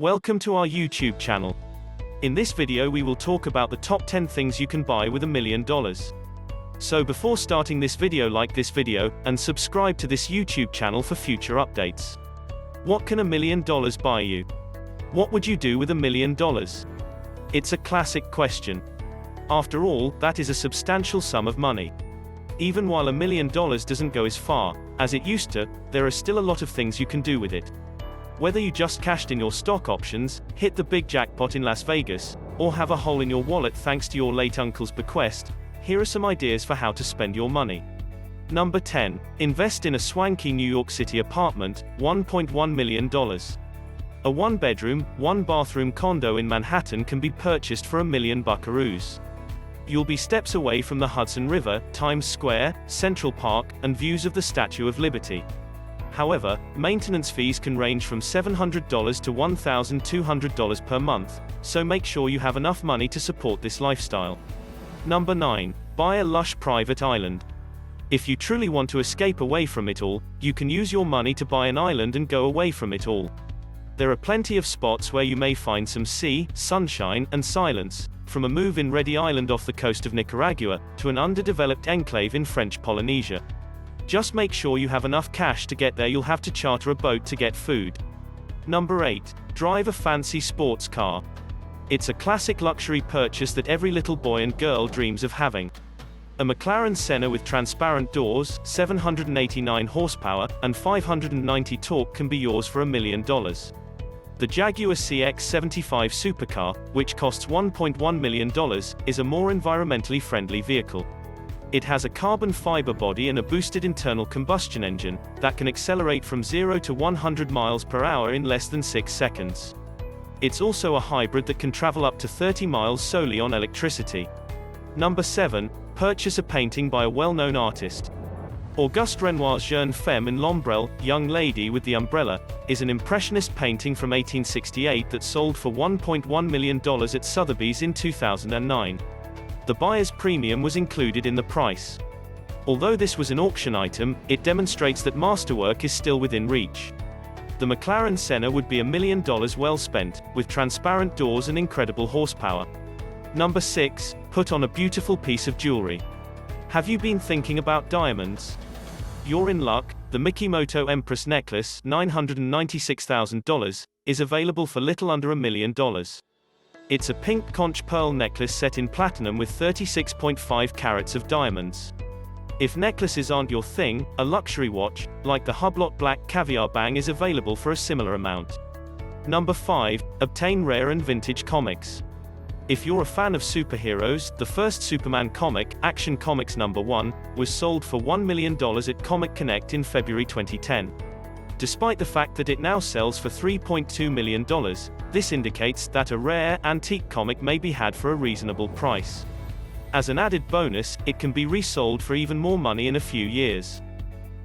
Welcome to our YouTube channel. In this video we will talk about the top 10 things you can buy with $1 million. So before starting this video, like this video, and subscribe to this YouTube channel for future updates. What can $1 million buy you? What would you do with $1 million? It's a classic question. After all, that is a substantial sum of money. Even while $1 million doesn't go as far as it used to, there are still a lot of things you can do with it. Whether you just cashed in your stock options, hit the big jackpot in Las Vegas, or have a hole in your wallet thanks to your late uncle's bequest, here are some ideas for how to spend your money. Number 10. Invest in a swanky New York City apartment, $1.1 million. A one-bedroom, one-bathroom condo in Manhattan can be purchased for $1 million buckaroos. You'll be steps away from the Hudson River, Times Square, Central Park, and views of the Statue of Liberty. However, maintenance fees can range from $700 to $1,200 per month, so make sure you have enough money to support this lifestyle. Number 9. Buy a lush private island. If you truly want to escape away from it all, you can use your money to buy an island and go away from it all. There are plenty of spots where you may find some sea, sunshine, and silence, from a move-in ready island off the coast of Nicaragua, to an underdeveloped enclave in French Polynesia. Just make sure you have enough cash to get there. You'll have to charter a boat to get food. Number 8. Drive a fancy sports car. It's a classic luxury purchase that every little boy and girl dreams of having. A McLaren Senna with transparent doors, 789 horsepower, and 590 torque can be yours for $1 million. The Jaguar CX-75 supercar, which costs $1.1 million, is a more environmentally friendly vehicle. It has a carbon fiber body and a boosted internal combustion engine that can accelerate from 0 to 100 miles per hour in less than 6 seconds. It's also a hybrid that can travel up to 30 miles solely on electricity. Number 7. Purchase a painting by a well-known artist. Auguste Renoir's Jeune Femme in l'Ombrelle, Young Lady with the Umbrella, is an impressionist painting from 1868 that sold for $1.1 million at Sotheby's in 2009. The buyer's premium was included in the price. Although this was an auction item, it demonstrates that masterwork is still within reach. The McLaren Senna would be $1 million well spent, with transparent doors and incredible horsepower. Number 6. Put on a beautiful piece of jewelry. Have you been thinking about diamonds? You're in luck. The Mikimoto Empress necklace, $996,000, is available for little under $1 million. It's a pink conch pearl necklace set in platinum with 36.5 carats of diamonds. If necklaces aren't your thing, a luxury watch, like the Hublot Black Caviar Bang, is available for a similar amount. Number 5. Obtain rare and vintage comics. If you're a fan of superheroes, the first Superman comic, Action Comics #1, was sold for $1 million at Comic Connect in February 2010. Despite the fact that it now sells for $3.2 million, this indicates that a rare, antique comic may be had for a reasonable price. As an added bonus, it can be resold for even more money in a few years.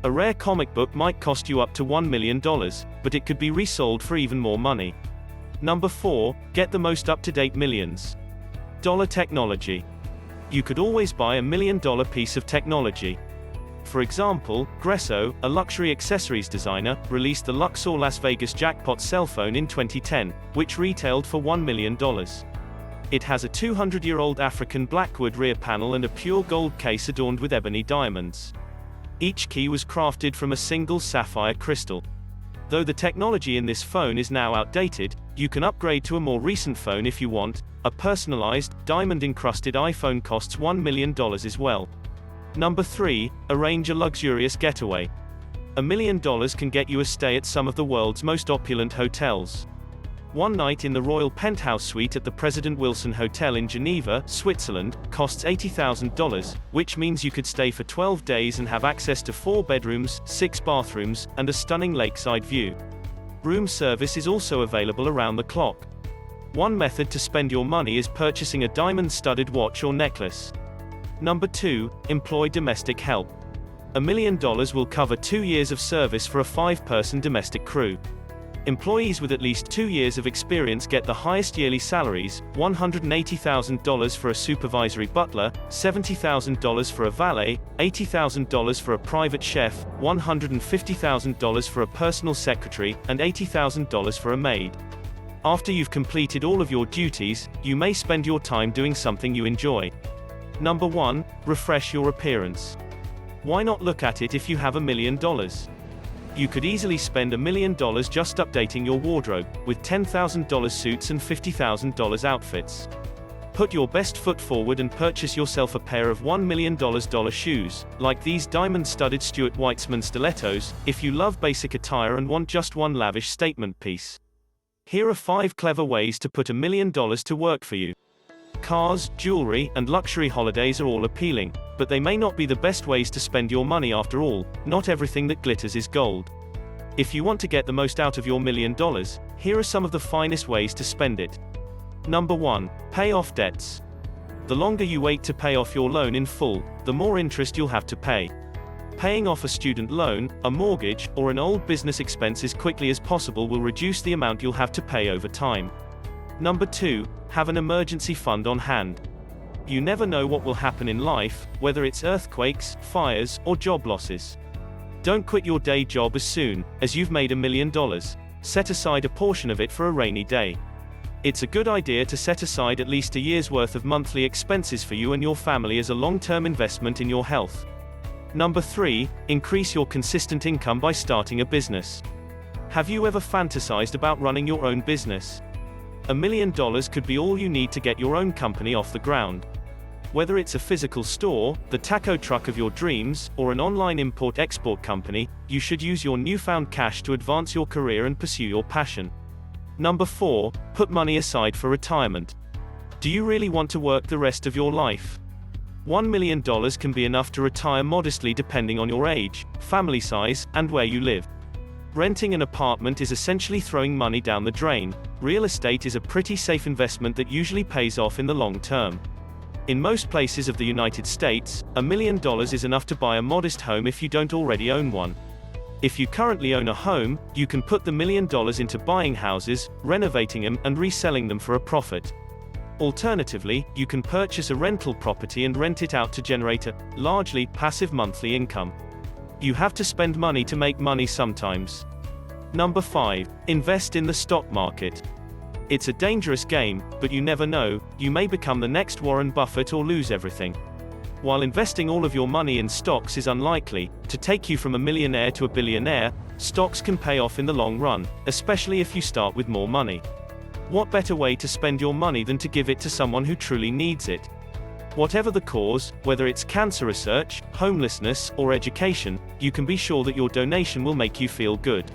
A rare comic book might cost you up to $1 million, but it could be resold for even more money. Number 4. Get the most up-to-date millions. Dollar technology. You could always buy $1 million piece of technology. For example, Gresso, a luxury accessories designer, released the Luxor Las Vegas Jackpot cell phone in 2010, which retailed for $1 million. It has a 200-year-old African blackwood rear panel and a pure gold case adorned with ebony diamonds. Each key was crafted from a single sapphire crystal. Though the technology in this phone is now outdated, you can upgrade to a more recent phone if you want. A personalized, diamond-encrusted iPhone costs $1 million as well. Number 3. Arrange a luxurious getaway. $1 million can get you a stay at some of the world's most opulent hotels. One night in the Royal Penthouse Suite at the President Wilson Hotel in Geneva, Switzerland, costs $80,000, which means you could stay for 12 days and have access to 4 bedrooms, 6 bathrooms, and a stunning lakeside view. Room service is also available around the clock. One method to spend your money is purchasing a diamond-studded watch or necklace. Number 2. Employ domestic help. $1 million will cover 2 years of service for a 5-person domestic crew. Employees with at least 2 years of experience get the highest yearly salaries: $180,000 for a supervisory butler, $70,000 for a valet, $80,000 for a private chef, $150,000 for a personal secretary, and $80,000 for a maid. After you've completed all of your duties, you may spend your time doing something you enjoy. Number 1. Refresh your appearance. Why not look at it if you have $1 million? You could easily spend $1 million just updating your wardrobe, with $10,000 suits and $50,000 outfits. Put your best foot forward and purchase yourself a pair of $1 million shoes, like these diamond-studded Stuart Weitzman stilettos, if you love basic attire and want just one lavish statement piece. Here are 5 clever ways to put $1 million to work for you. Cars, jewelry, and luxury holidays are all appealing, but they may not be the best ways to spend your money after all. Not everything that glitters is gold. If you want to get the most out of your $1 million, here are some of the finest ways to spend it. Number 1. Pay off debts. The longer you wait to pay off your loan in full, the more interest you'll have to pay. Paying off a student loan, a mortgage, or an old business expense as quickly as possible will reduce the amount you'll have to pay over time. Number 2. Have an emergency fund on hand. You never know what will happen in life, whether it's earthquakes, fires, or job losses. Don't quit your day job as soon as you've made $1 million. Set aside a portion of it for a rainy day. It's a good idea to set aside at least a year's worth of monthly expenses for you and your family as a long-term investment in your health. Number 3. Increase your consistent income by starting a business. Have you ever fantasized about running your own business? $1 million could be all you need to get your own company off the ground. Whether it's a physical store, the taco truck of your dreams, or an online import-export company, you should use your newfound cash to advance your career and pursue your passion. Number 4. Put money aside for retirement. Do you really want to work the rest of your life? $1 million can be enough to retire modestly depending on your age, family size, and where you live. Renting an apartment is essentially throwing money down the drain. Real estate is a pretty safe investment that usually pays off in the long term. In most places of the United States, $1 million is enough to buy a modest home if you don't already own one. If you currently own a home, you can put the $1 million into buying houses, renovating them, and reselling them for a profit. Alternatively, you can purchase a rental property and rent it out to generate a, largely, passive monthly income. You have to spend money to make money sometimes. Number 5. Invest in the stock market. It's a dangerous game, but you never know, you may become the next Warren Buffett or lose everything. While investing all of your money in stocks is unlikely to take you from a millionaire to a billionaire, stocks can pay off in the long run, especially if you start with more money. What better way to spend your money than to give it to someone who truly needs it? Whatever the cause, whether it's cancer research, homelessness, or education, you can be sure that your donation will make you feel good.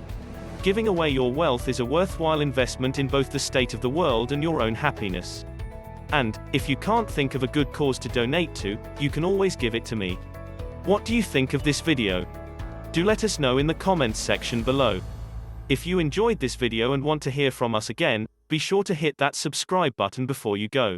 Giving away your wealth is a worthwhile investment in both the state of the world and your own happiness. And, if you can't think of a good cause to donate to, you can always give it to me. What do you think of this video? Do let us know in the comments section below. If you enjoyed this video and want to hear from us again, be sure to hit that subscribe button before you go.